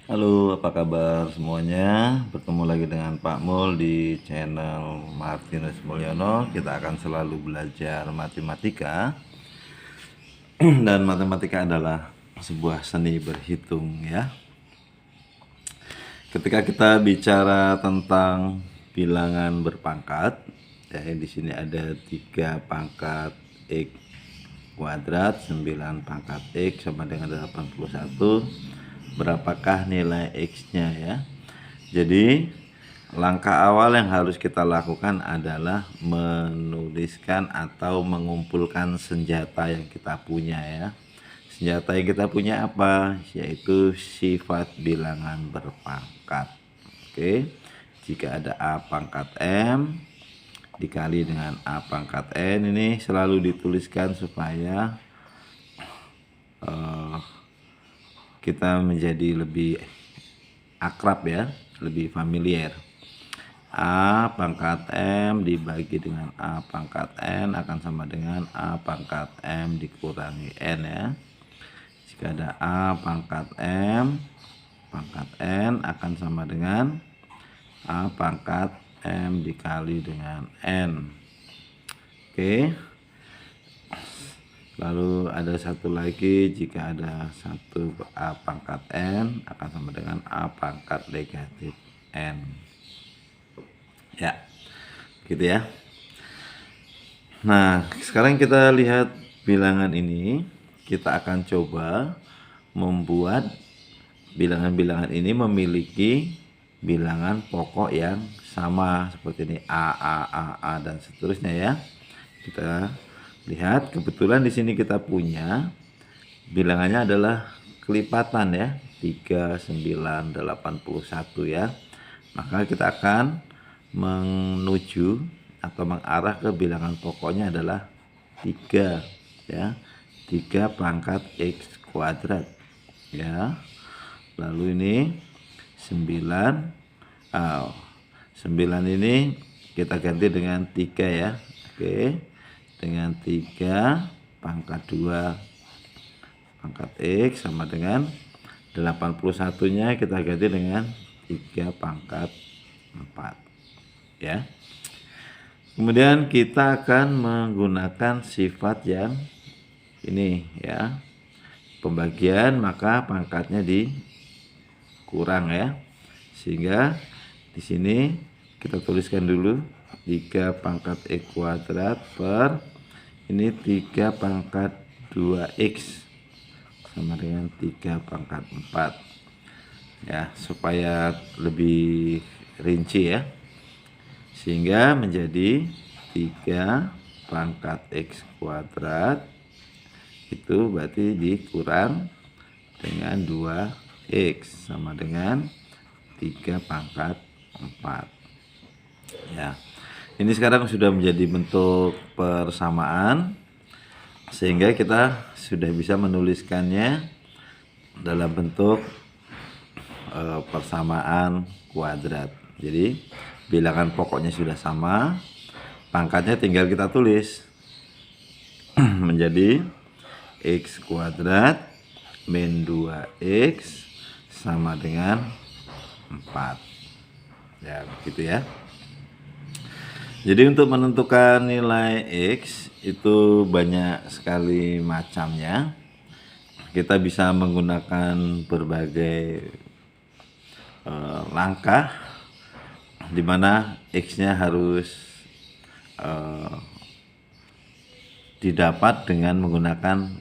Halo, apa kabar semuanya? Bertemu lagi dengan Pak Mul di channel Martinus Mulyono. Kita akan selalu belajar matematika dan matematika adalah sebuah seni berhitung ya. Ketika kita bicara tentang bilangan berpangkat, ya di sini ada 3 pangkat X kuadrat, 9 pangkat X sama dengan 81. Berapakah nilai X-nya ya? Jadi langkah awal yang harus kita lakukan adalah menuliskan atau mengumpulkan senjata yang kita punya ya. Senjata yang kita punya apa? Yaitu sifat bilangan berpangkat. Oke. Jika ada A pangkat M dikali dengan A pangkat N, ini selalu dituliskan supaya kita menjadi lebih akrab ya, lebih familiar. A pangkat M dibagi dengan A pangkat N akan sama dengan A pangkat M dikurangi N ya. Jika ada A pangkat M pangkat N akan sama dengan A pangkat M dikali dengan N. Oke. Lalu ada satu lagi, jika ada 1 A pangkat N akan sama dengan A pangkat negatif N. Ya, gitu ya. Nah, sekarang kita lihat bilangan ini. Kita akan coba membuat bilangan-bilangan ini memiliki bilangan pokok yang sama seperti ini, A dan seterusnya ya. Kita lihat, kebetulan di sini kita punya bilangannya adalah kelipatan ya, 3981 ya. Maka kita akan menuju atau mengarah ke bilangan pokoknya adalah 3 ya. 3 pangkat X kuadrat ya. Lalu ini 9 ini kita ganti dengan 3 ya. Oke. Dengan 3 pangkat 2 pangkat X sama dengan 81-nya kita ganti dengan 3 pangkat 4 ya. Kemudian kita akan menggunakan sifat yang ini ya, pembagian, maka pangkatnya dikurang ya, sehingga di sini kita tuliskan dulu 3 pangkat X kuadrat per ini 3 pangkat 2X sama dengan 3 pangkat 4 ya, supaya lebih rinci ya, sehingga menjadi 3 pangkat X kuadrat itu berarti dikurang dengan 2X sama dengan 3 pangkat 4 ya. Ini sekarang sudah menjadi bentuk persamaan, sehingga kita sudah bisa menuliskannya dalam bentuk persamaan kuadrat. Jadi bilangan pokoknya sudah sama, pangkatnya tinggal kita tulis menjadi X kuadrat min 2X sama dengan 4 ya, begitu ya. Jadi untuk menentukan nilai X itu banyak sekali macamnya. Kita bisa menggunakan berbagai langkah, di mana X-nya harus didapat dengan menggunakan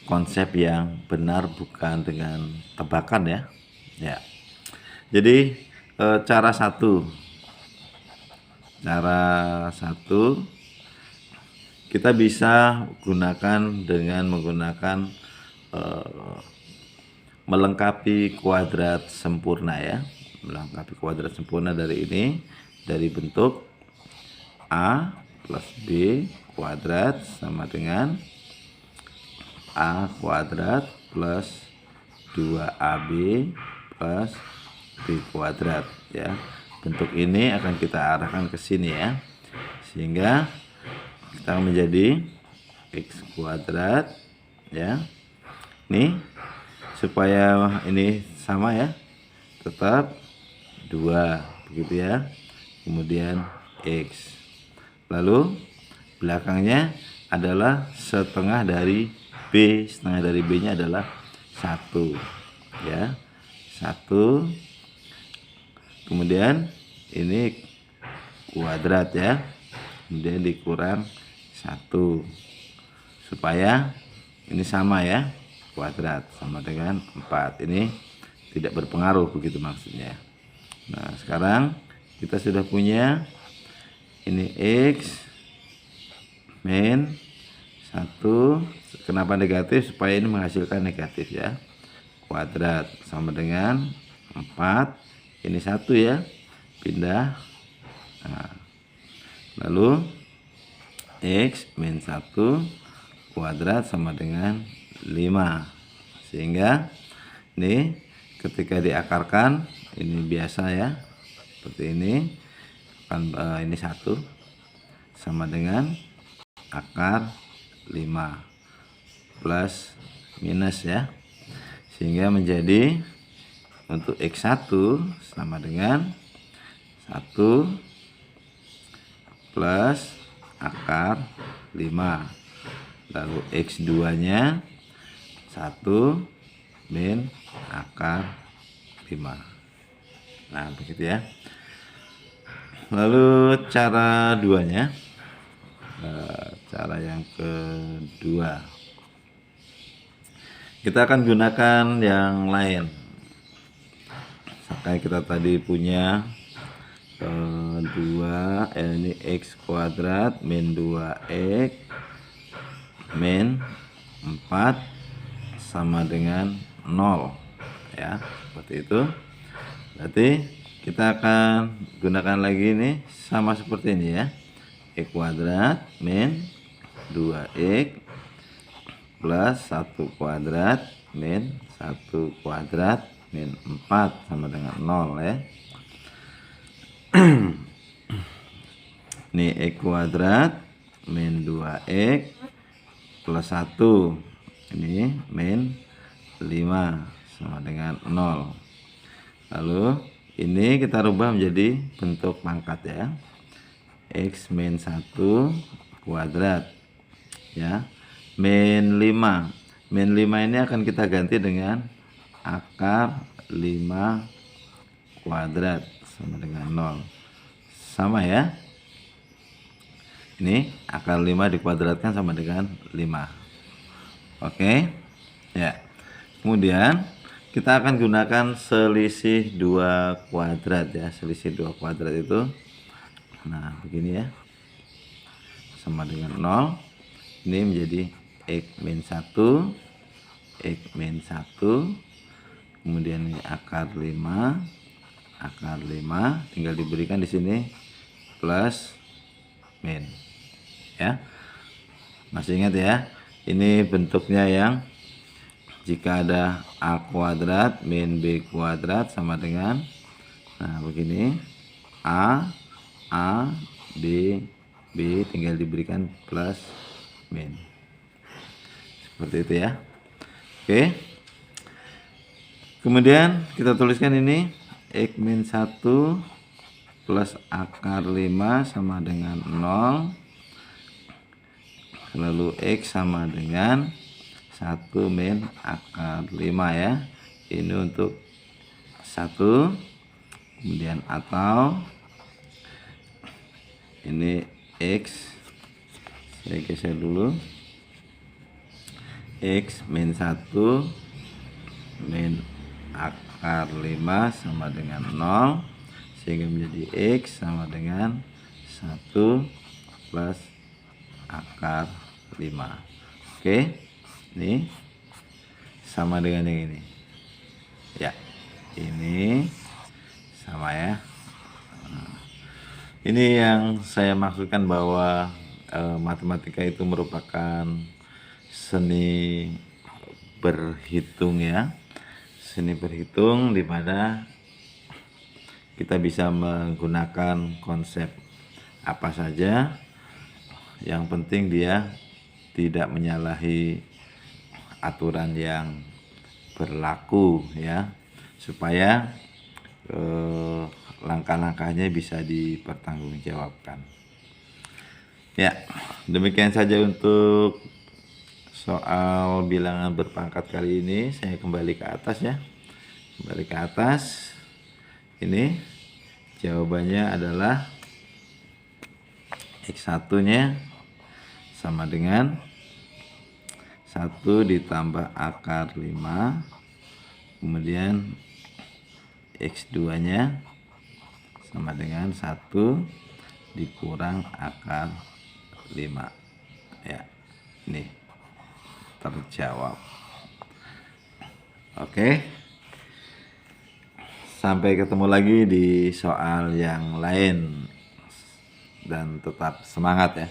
konsep yang benar, bukan dengan tebakan ya. Ya. Jadi cara satu kita bisa gunakan dengan menggunakan melengkapi kuadrat sempurna ya. Melengkapi kuadrat sempurna dari ini, dari bentuk A plus B kuadrat sama dengan A kuadrat plus 2AB plus B kuadrat ya. Bentuk ini akan kita arahkan ke sini ya, sehingga kita menjadi X kuadrat ya. Nih, supaya ini sama ya, tetap 2 begitu ya. Kemudian X. Lalu belakangnya adalah setengah dari B. Setengah dari B-nya adalah 1 ya. 1. Kemudian ini kuadrat ya. Kemudian dikurang 1 supaya ini sama ya, kuadrat sama dengan 4. Ini tidak berpengaruh begitu maksudnya. Nah, sekarang kita sudah punya ini X min 1. Kenapa negatif? Supaya ini menghasilkan negatif ya. Kuadrat sama dengan 4. Ini 1 ya, pindah. Nah, lalu X min 1 kuadrat sama dengan 5. Sehingga ini ketika diakarkan ini biasa ya, seperti ini kan, ini 1 sama dengan akar 5 plus minus ya, sehingga menjadi untuk X1 sama dengan 1 plus akar 5. Lalu X2 nya 1 min akar 5. Nah begitu ya. Lalu cara duanya, cara yang kedua, kita akan gunakan yang lain. Misalkan kita tadi punya 2, ini X kuadrat min 2X min 4 sama dengan 0 ya, seperti itu. Berarti kita akan gunakan lagi ini sama seperti ini ya, X kuadrat min 2X plus 1 kuadrat min 1 kuadrat min 4 sama dengan 0 ya. Ini X kuadrat min 2X plus 1, ini min 5 sama dengan 0. Lalu ini kita rubah menjadi bentuk pangkat ya, X min 1 kuadrat ya, min 5. Min 5 ini akan kita ganti dengan akar 5 kuadrat sama dengan 0. Sama ya, ini akar 5 dikuadratkan sama dengan 5. Oke ya. Kemudian kita akan gunakan selisih 2 kuadrat ya. Selisih 2 kuadrat itu, nah begini ya, sama dengan 0. Ini menjadi X min 1 X min 1. Kemudian ini akar 5 tinggal diberikan di sini plus min ya. Masih ingat ya, ini bentuknya yang jika ada A kuadrat min B kuadrat sama dengan, nah begini, A B tinggal diberikan plus min, seperti itu ya. Oke, kemudian kita tuliskan ini X min 1 plus akar 5 sama dengan 0. Lalu X sama dengan 1 min akar 5 ya. Ini untuk 1. Kemudian atau ini X, saya geser dulu, X min 1 min akar 5 sama dengan 0, sehingga menjadi X sama dengan 1 plus akar 5. Oke, ini sama dengan yang ini ya, ini sama ya. Ini yang saya maksudkan bahwa matematika itu merupakan seni berhitung ya, seni berhitung di mana kita bisa menggunakan konsep apa saja. Yang penting dia tidak menyalahi aturan yang berlaku ya, supaya langkah-langkahnya bisa dipertanggungjawabkan. Ya, demikian saja untuk soal bilangan berpangkat kali ini. Saya kembali ke atas ya. Kembali ke atas. Ini jawabannya adalah X1-nya sama dengan 1 ditambah akar 5. Kemudian X2-nya sama dengan 1 dikurang akar 5. Ya, ini terjawab. Oke. Sampai ketemu lagi di soal yang lain dan tetap semangat ya.